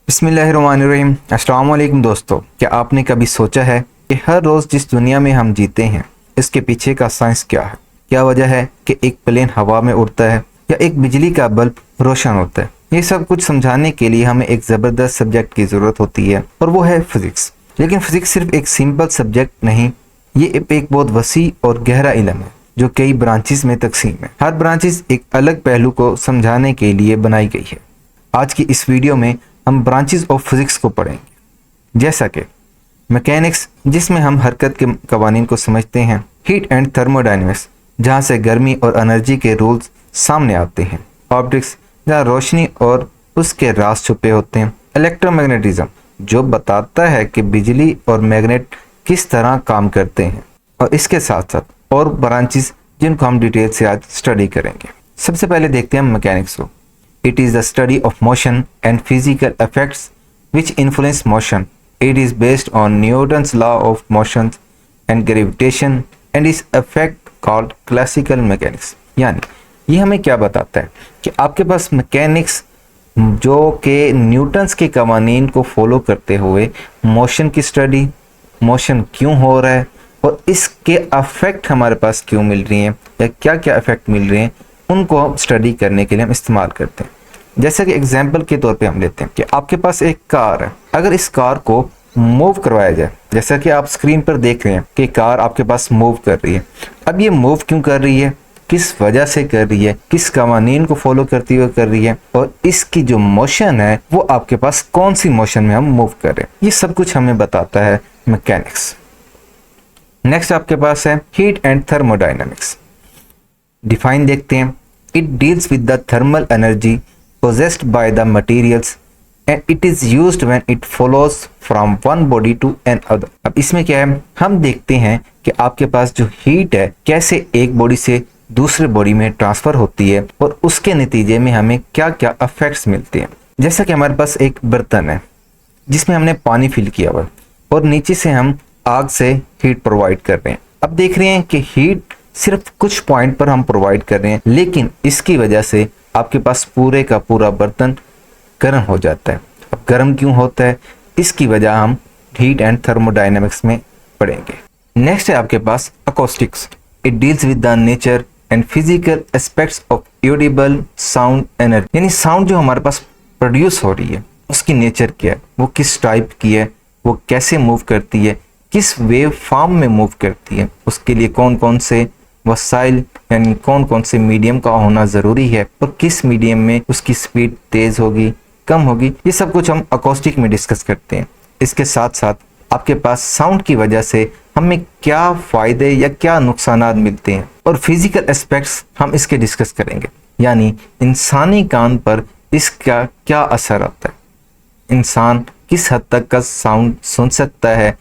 बिस्मिल्लाहिर्रहमानिर्रहीम। अस्सलाम वालेकुम दोस्तों, क्या आपने कभी सोचा है कि हर रोज़ जिस दुनिया में हम जीते हैं इसके पीछे का साइंस क्या है? क्या वजह है कि एक प्लेन हवा में उड़ता है या एक बिजली का बल्ब रोशन होता है? ये सब कुछ समझाने के लिए हमें एक ज़बरदस्त सब्जेक्ट की ज़रूरत होती है और वो है फिज़िक्स। लेकिन फिज़िक्स सिर्फ एक सिंपल सब्जेक्ट नहीं, ये एक बहुत वसी और गहरा इल्म है जो कई ब्रांचेस में तकसीम है। हर ब्रांचेस एक अलग पहलू को समझाने के लिए बनाई गई है। आज की इस वीडियो में हम ब्रांचेस ऑफ फिज़िक्स को पढ़ेंगे, जैसा कि मैकेनिक्स जिसमें हम हरकत के कवानीन को समझते हैं, हीट एंड थर्मोडायनेमिक्स जहाँ से गर्मी और एनर्जी के रूल्स सामने आते हैं, ऑप्टिक्स जहाँ रोशनी और उसके राज छुपे होते हैं, इलेक्ट्रोमैग्नेटिज्म जो बताता है कि बिजली और मैग्नेट किस तरह काम करते हैं, और इसके साथ साथ और ब्रांचेस जिनको हम डिटेल से आज स्टडी करेंगे। सबसे पहले देखते हैं मैकेनिक्स को। It is the study of motion and physical effects which influence motion. It is based on Newton's law of motion and gravitation and is effect called classical mechanics. यानी ये हमें क्या बताता है कि आपके पास मैकेनिक्स जो कि न्यूटन्स के कवानीन को फॉलो करते हुए मोशन की स्टडी, मोशन क्यों हो रहा है और इसके अफेक्ट हमारे पास क्यों मिल रही हैं या क्या क्या अफेक्ट मिल रहे हैं, उनको स्टडी करने के लिए हम इस्तेमाल करते हैं। जैसे कि एग्जांपल के तौर पे हम लेते हैं कि आपके पास एक कार है, अगर इस कार को मूव करवाया जाए, जैसा कि आप स्क्रीन पर देख रहे हैं कि कार आपके पास मूव कर रही है। अब ये मूव क्यों कर रही है, किस वजह से कर रही है, किस कवानीन को फॉलो करते हुए कर रही है, और इसकी जो मोशन है वो आपके पास कौन सी मोशन में हम मूव कर रहे हैं, ये सब कुछ हमें बताता है मैकेनिक्स। नेक्स्ट आपके पास है हीट एंड थर्मोडायनेमिक्स। डिफाइन देखते हैं। It deals with the thermal energy possessed by the materials and it is used when it follows from one body to another। अब इसमें क्या है, हम देखते हैं कि आपके पास जो हीट है कैसे एक बॉडी से दूसरे बॉडी में ट्रांसफर होती है और उसके नतीजे में हमें क्या क्या इफेक्ट्स मिलते हैं। जैसा कि हमारे पास एक बर्तन है जिसमें हमने पानी फिल किया हुआ और नीचे से हम आग से हीट प्रोवाइड कर रहे हैं। अब देख रहे हैं कि हीट सिर्फ कुछ पॉइंट पर हम प्रोवाइड कर रहे हैं, लेकिन इसकी वजह से आपके पास पूरे का पूरा बर्तन गर्म हो जाता है। अब गर्म क्यों होता है, इसकी वजह हम हीट एंड थर्मोडायनेमिक्स में पढ़ेंगे। नेक्स्ट है आपके पास acoustics. It deals with the nature and physical aspects of audible sound energy, यानी साउंड जो हमारे पास प्रोड्यूस हो रही है उसकी नेचर क्या है, वो किस टाइप की है, वो कैसे मूव करती है, किस वेव फॉर्म में मूव करती है, उसके लिए कौन कौन से वसाइल यानी कौन कौन से मीडियम का होना ज़रूरी है और किस मीडियम में उसकी स्पीड तेज़ होगी, कम होगी, ये सब कुछ हम अकोस्टिक में डिस्कस करते हैं। इसके साथ साथ आपके पास साउंड की वजह से हमें क्या फ़ायदे या क्या नुकसानात मिलते हैं और फिज़िकल एस्पेक्ट्स हम इसके डिस्कस करेंगे, यानी इंसानी कान पर इसका क्या असर आता है, इंसान किस हद तक का साउंड सुन सकता है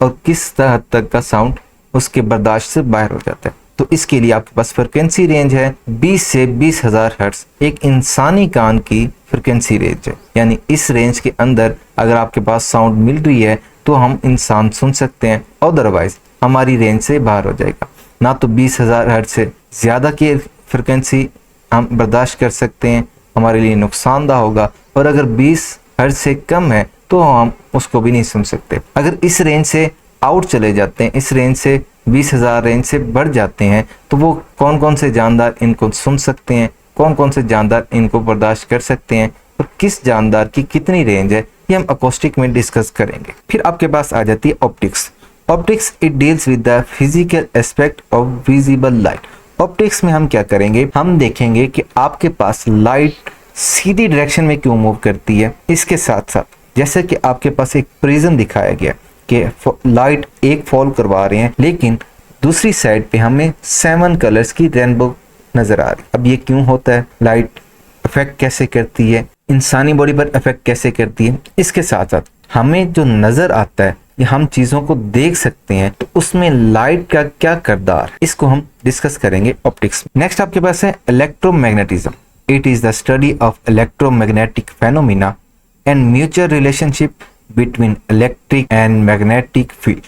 और किस हद तक का साउंड उसके बर्दाश्त से बाहर हो जाता है। तो इसके लिए आपके पास फ्रिक्वेंसी रेंज है 20 से 20,000 हर्ट्ज, एक इंसानी कान की फ्रिक्वेंसी रेंज है। यानी इस रेंज के अंदर अगर आपके पास साउंड मिल रही है तो हम इंसान सुन सकते हैं, अदरवाइज हमारी रेंज से बाहर हो जाएगा। ना तो 20,000 हर्ट्ज से ज़्यादा की फ्रिक्वेंसी हम बर्दाश्त कर सकते हैं, हमारे लिए नुकसानदा होगा, और अगर 20 हर्ट्ज से कम है तो हम उसको भी नहीं सुन सकते। अगर इस रेंज से आउट चले जाते हैं, इस रेंज से 20,000 रेंज से बढ़ जाते हैं, तो वो कौन कौन से जानदार इनको सुन सकते हैं, कौन कौन से जानदार इनको बर्दाश्त कर सकते हैं और किस जानदार की कितनी रेंज है, ये हम अकोस्टिक में डिस्कस करेंगे। फिर आपके पास आ जाती है optics. Optics it deals with the physical aspect of visible light. Optics में हम क्या करेंगे, हम देखेंगे कि आपके पास लाइट सीधी डायरेक्शन में क्यों मूव करती है। इसके साथ साथ जैसे कि आपके पास एक प्रिज्म दिखाया गया कि लाइट एक फॉल करवा रहे हैं, लेकिन दूसरी साइड पे हमें 7 कलर्स की रेनबो नजर आ रही है। अब ये क्यों होता है, लाइट इफेक्ट कैसे करती है, इंसानी बॉडी पर इफेक्ट कैसे करती है। इसके साथ साथ हमें जो नजर आता है या हम चीजों को देख सकते हैं, तो उसमें लाइट का क्या किरदार, इसको हम डिस्कस करेंगे ऑप्टिक्स में। नेक्स्ट आपके पास है electromagnetism. It is the study of electromagnetic phenomena and mutual relationship between electric and magnetic field.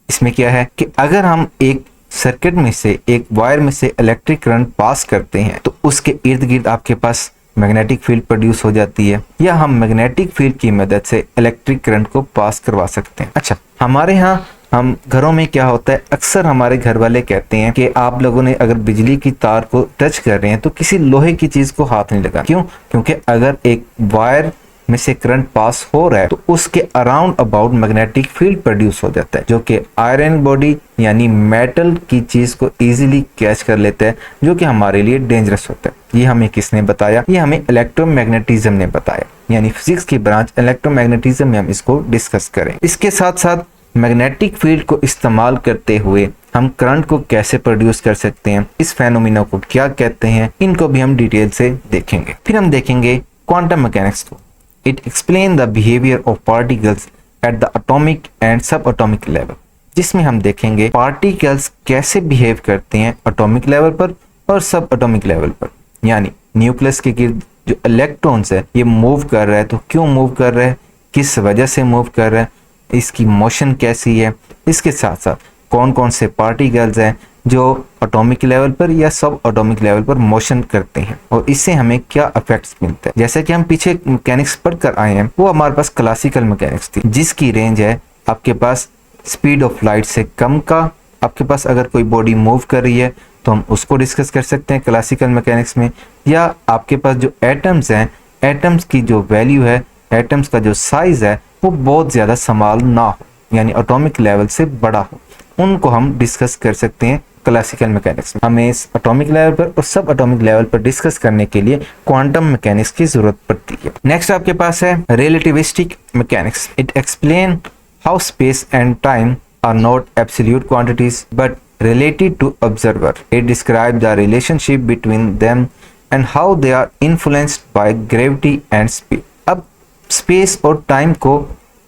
इसमें क्या है कि अगर हम एक सर्किट में से, एक वायर में से इलेक्ट्रिक करंट पास करते हैं तो उसके इर्द गिर्द आपके पास मैग्नेटिक फील्ड प्रोड्यूस हो जाती है, या हम मैग्नेटिक फील्ड की मदद से इलेक्ट्रिक करंट को पास करवा सकते हैं। अच्छा, हमारे यहाँ हम घरों में क्या होता है, अक्सर हमारे घर वाले कहते हैं कि आप लोगों ने अगर बिजली की तार को टच कर रहे हैं तो किसी लोहे की चीज को हाथ नहीं लगाना। क्यों? क्योंकि अगर एक वायर में से करंट पास हो रहा है तो उसके around about magnetic field produce हो जाता है, जो कि आयरन बॉडी यानी मेटल की चीज को इजीली कैच कर लेता है, जो कि हमारे लिए डेंजरस होता है। ये हमें किसने बताया? ये हमें इलेक्ट्रोमैग्नेटिज्म ने बताया, यानी फिजिक्स की ब्रांच इलेक्ट्रोमैग्नेटिज्म में हम इसको डिस्कस करें। इसके साथ साथ मैग्नेटिक फील्ड को इस्तेमाल करते हुए हम करंट को कैसे प्रोड्यूस कर सकते हैं, इस फेनोमेना को क्या कहते हैं, इनको भी हम डिटेल से देखेंगे। फिर हम देखेंगे क्वांटम मैकेनिक्स को। It explain the behaviour of particles at the atomic and सब एटॉमिक लेवल, जिसमें हम देखेंगे पार्टिकल्स कैसे बिहेव करते हैं एटॉमिक लेवल पर और सब एटॉमिक लेवल पर। यानी न्यूक्लियस के गिर्द जो इलेक्ट्रॉन्स है ये मूव कर रहा है, तो क्यों मूव कर रहा है, किस वजह से मूव कर रहा है, इसकी मोशन कैसी है। इसके साथ साथ कौन कौन से पार्टिकल्स हैं जो एटॉमिक लेवल पर या सब एटॉमिक लेवल पर मोशन करते हैं और इससे हमें क्या इफेक्ट्स मिलते हैं। जैसे कि हम पीछे मैकेनिक्स पढ़कर आए हैं, वो हमारे पास क्लासिकल मैकेनिक्स थी, जिसकी रेंज है आपके पास स्पीड ऑफ लाइट से कम का। आपके पास अगर कोई बॉडी मूव कर रही है तो हम उसको डिस्कस कर सकते हैं क्लासिकल मैकेनिक्स में। या आपके पास जो एटम्स हैं, एटम्स की जो वैल्यू है, एटम्स का जो साइज है वो बहुत ज़्यादा स्मॉल ना हो, यानी एटॉमिक लेवल से बड़ा हो, उनको हम डिस्कस कर सकते हैं क्लासिकल मैकेनिक्स में। हमें इस एटॉमिक लेवल पर और सब एटॉमिक लेवल पर डिस्कस करने के लिए क्वांटम मैकेनिक्स की जरूरत पड़ती है। नेक्स्ट आपके पास है relativistic mechanics. It explain how space and time are not absolute quantities but related to observer. It describes the relationship between them and how they are influenced by gravity and speed. अब space और time को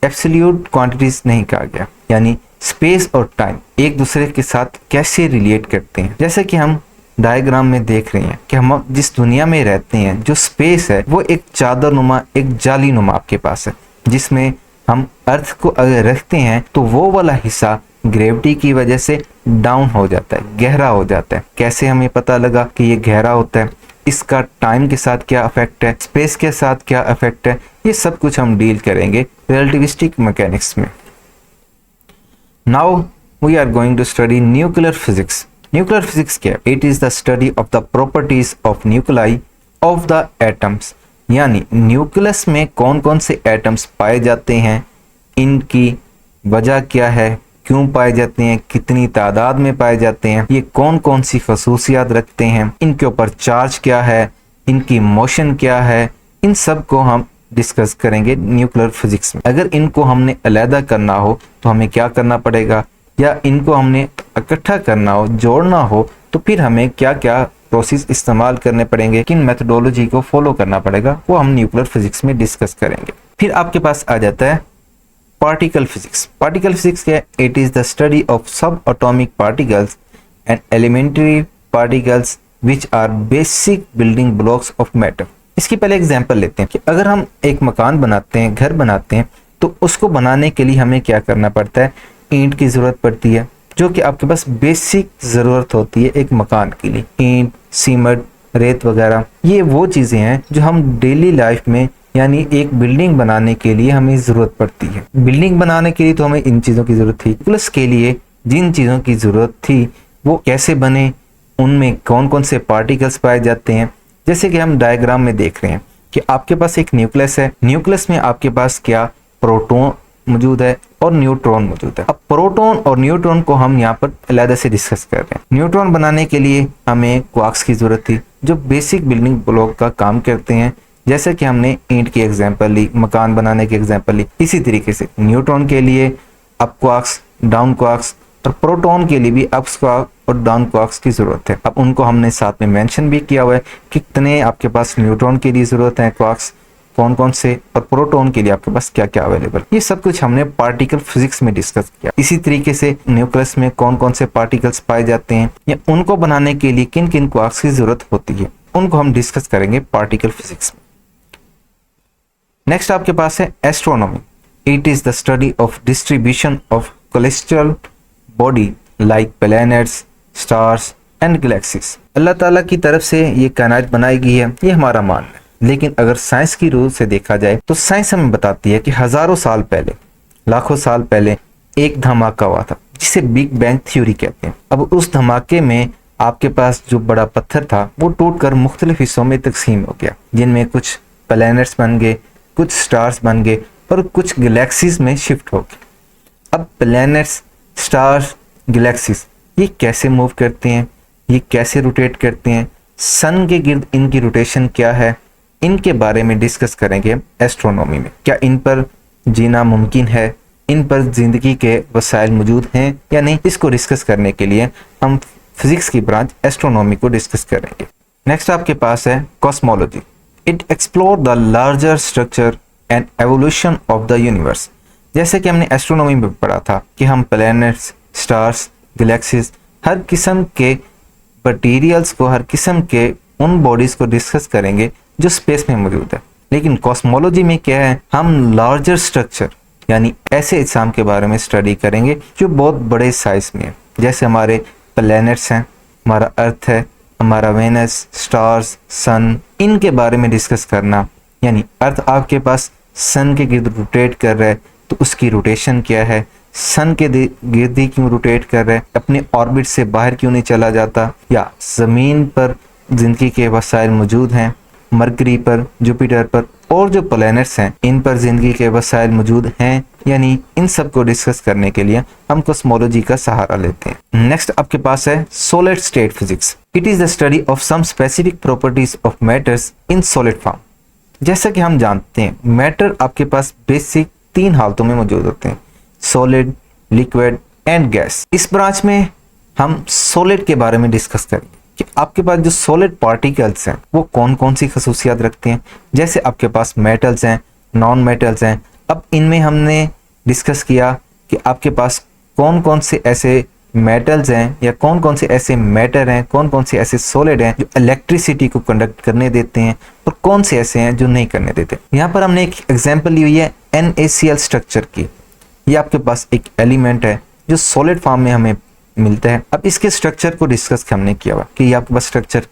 absolute quantities नहीं कहा गया, यानी space और time एक दूसरे के साथ कैसे रिलेट करते हैं। जैसे कि हम डायग्राम में देख रहे हैं कि हम जिस दुनिया में रहते हैं, जो स्पेस है वो एक चादर नुमा, एक जाली नुमा आपके पास है, जिसमें हम अर्थ को अगर रखते हैं तो वो वाला हिस्सा ग्रेविटी की वजह से डाउन हो जाता है, गहरा हो जाता है। कैसे हमें पता लगा कि ये गहरा होता है, इसका टाइम के साथ क्या इफेक्ट है, स्पेस के साथ क्या इफेक्ट है, ये सब कुछ हम डील करेंगे रिलेटिविस्टिक मैकेनिक्स में। Now we are going to study nuclear physics. Nuclear physics क्या है? It is the study of the properties of nuclei of the atoms, यानी न्यूक्लियस में कौन कौन से एटम्स पाए जाते हैं, इनकी वजह क्या है, क्यों पाए जाते हैं, कितनी तादाद में पाए जाते हैं, ये कौन कौन सी खसूसियात रखते हैं, इनके ऊपर चार्ज क्या है, इनकी मोशन क्या है, इन सब को हम डिस्कस करेंगे न्यूक्लियर फिजिक्स में। अगर इनको हमने अलहदा करना हो तो हमें क्या करना पड़ेगा, या इनको हमने इकट्ठा करना हो, जोड़ना हो, तो फिर हमें क्या क्या प्रोसेस इस्तेमाल करने पड़ेंगे, किन मेथडोलॉजी को फॉलो करना पड़ेगा, वो हम न्यूक्लियर फिजिक्स में डिस्कस करेंगे। फिर आपके पास आ जाता है पार्टिकल फिजिक्स। पार्टिकल फिजिक्स क्या है? It is the study of subatomic particles and elementary particles which are basic building blocks of matter. इसकी पहले एग्जांपल लेते हैं कि अगर हम एक मकान बनाते हैं, घर बनाते हैं, तो उसको बनाने के लिए हमें क्या करना पड़ता है, ईंट की जरूरत पड़ती है, जो कि आपके पास बेसिक जरूरत होती है एक मकान के लिए। ईंट, सीमेंट, रेत वगैरह, ये वो चीजें हैं जो हम डेली लाइफ में, यानी एक बिल्डिंग बनाने के लिए हमें जरूरत पड़ती है। बिल्डिंग बनाने के लिए तो हमें इन चीजों की जरूरत थी, प्लस के लिए जिन चीजों की जरूरत थी वो कैसे बने, उनमें कौन कौन से पार्टिकल्स पाए जाते हैं। जैसे कि हम डायग्राम में देख रहे हैं कि आपके पास एक न्यूक्लियस है, न्यूक्लियस में आपके पास क्या प्रोटॉन मौजूद है और न्यूट्रॉन मौजूद है। अब प्रोटॉन और न्यूट्रॉन को हम यहाँ पर अलग से डिस्कस कर रहे हैं। न्यूट्रॉन बनाने के लिए हमें क्वार्क्स की जरूरत थी, जो बेसिक बिल्डिंग ब्लॉक का काम करते हैं। जैसे कि हमने ईंट की एग्जांपल ली, मकान बनाने की एग्जांपल ली, इसी तरीके से न्यूट्रॉन के लिए अप क्वार्क्स, डाउन क्वार्क्स, और प्रोटॉन के लिए भी अप क्वार्क और डाउन क्वार्क्स की जरूरत है। अब उनको हमने साथ में मेंशन भी किया हुआ है कि कितने आपके पास न्यूट्रॉन के लिए जरूरत है, क्वार्क्स कौन कौन से, और प्रोटॉन के लिए आपके पास क्या क्या अवेलेबल। ये सब कुछ हमने पार्टिकल फिजिक्स में डिस्कस किया। इसी तरीके से न्यूक्लियस में कौन कौन से पार्टिकल्स पाए जाते हैं या उनको बनाने के लिए किन किन क्वार्क्स की जरूरत होती है, उनको हम डिस्कस करेंगे पार्टिकल फिजिक्स में। नेक्स्ट आपके पास है astronomy. It is the study of distribution of celestial body like planets, stars and galaxies. अल्लाह ताला की तरफ से ये कायनात बनाई गई है, ये हमारा मान है। लेकिन अगर साइंस की रूह से देखा जाए तो साइंस हमें बताती है कि हजारों साल पहले, लाखों साल पहले एक धमाका हुआ था जिसे बिग बैंग थ्योरी कहते हैं। अब उस धमाके में आपके पास जो बड़ा पत्थर था वो टूटकर मुख्तलिफ हिस्सों में तकसीम हो गया, जिनमें कुछ प्लैनेट्स बन गए, कुछ स्टार्स बन गए और कुछ गैलेक्सीज में शिफ्ट हो गए। अब प्लैनेट्स, स्टार्स, गैलेक्सीज ये कैसे मूव करते हैं, ये कैसे रोटेट करते हैं, सन के गिर्द इनकी रोटेशन क्या है, इनके बारे में डिस्कस करेंगे एस्ट्रोनॉमी में। क्या इन पर जीना मुमकिन है, इन पर जिंदगी के वसाइल मौजूद हैं या नहीं, इसको डिस्कस करने के लिए हम फिजिक्स की ब्रांच एस्ट्रोनॉमी को डिस्कस करेंगे। नेक्स्ट आपके पास है cosmology. It explore the larger structure and evolution of the universe. जैसे कि हमने एस्ट्रोनॉमी में पढ़ा था कि हम प्लैनेट्स, स्टार्स, गैलेक्सीज, हर किस्म के मटीरियल्स को, हर किस्म के उन बॉडीज को डिस्कस करेंगे जो स्पेस में मौजूद है। लेकिन कॉस्मोलॉजी में क्या है, हम लार्जर स्ट्रक्चर यानी ऐसे इस्लाम के बारे में स्टडी करेंगे जो बहुत बड़े साइज में है। जैसे हमारे प्लैनेट्स हैं, हमारा अर्थ है, हमारा वेनस, स्टार्स, सन, इनके बारे में डिस्कस करना। यानी अर्थ आपके पास सन के गिर्द रोटेट कर रहा है तो उसकी रोटेशन क्या है, सन के गिर्द ही क्यों रोटेट कर रहा है, अपने ऑर्बिट से बाहर क्यों नहीं चला जाता, या ज़मीन पर जिंदगी के वसाइल मौजूद हैं, मरकरी पर, जुपिटर पर और जो प्लैनेट्स हैं इन पर जिंदगी के वसाइल मौजूद हैं यानी इन सब को डिस्कस करने के लिए हम कॉस्मोलॉजी का सहारा लेते हैं। नेक्स्ट आपके पास है solid state physics. It is the study of some specific properties of matters in solid form. जैसा कि हम जानते हैं मैटर आपके पास बेसिक 3 हालतों में मौजूद होते हैं, सॉलिड, लिक्विड एंड गैस। इस ब्रांच में हम सॉलिड के बारे में डिस्कस करेंगे कि आपके पास जो सॉलिड पार्टिकल्स हैं वो कौन कौन सी खसूसियात रखते हैं। जैसे आपके पास मेटल्स हैं, नॉन मेटल्स हैं। अब इनमें हमने डिस्कस किया कि आपके पास कौन कौन से ऐसे मेटल्स हैं या कौन कौन से ऐसे मैटर हैं, कौन कौन से ऐसे सॉलिड हैं जो इलेक्ट्रिसिटी को कंडक्ट करने देते हैं और कौन से ऐसे हैं जो नहीं करने देते। यहाँ पर हमने एक एग्जाम्पल ली हुई है NaCl स्ट्रक्चर की। ये आपके पास एक एलिमेंट है जो सॉलिड फॉर्म में हमें मिलता है। अब इसके स्ट्रक्चर को डिस्कस हमने किया हुआ कि ये आपके पास स्ट्रक्चर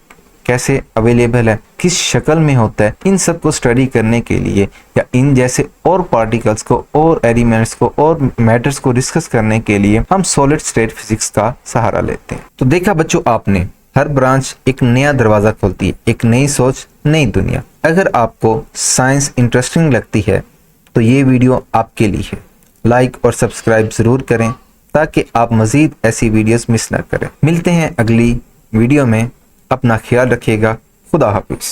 कैसे अवेलेबल है, किस शक्ल में होता है। इन सब को स्टडी करने के लिए या इन जैसे और पार्टिकल्स को और एलिमेंट्स को और मैटर्स को डिस्कस करने के लिए हम सॉलिड स्टेट फिजिक्स का सहारा लेते हैं। तो देखा बच्चों आपने, हर ब्रांच एक नया दरवाजा खोलती है, एक नई सोच, नई दुनिया। अगर आपको साइंस इंटरेस्टिंग लगती है तो ये वीडियो आपके लिए है। लाइक और सब्सक्राइब जरूर करें ताकि आप मजीद ऐसी वीडियोस मिस ना करें। मिलते हैं अगली वीडियो में। अपना ख्याल रखिएगा। खुदा हाफिज।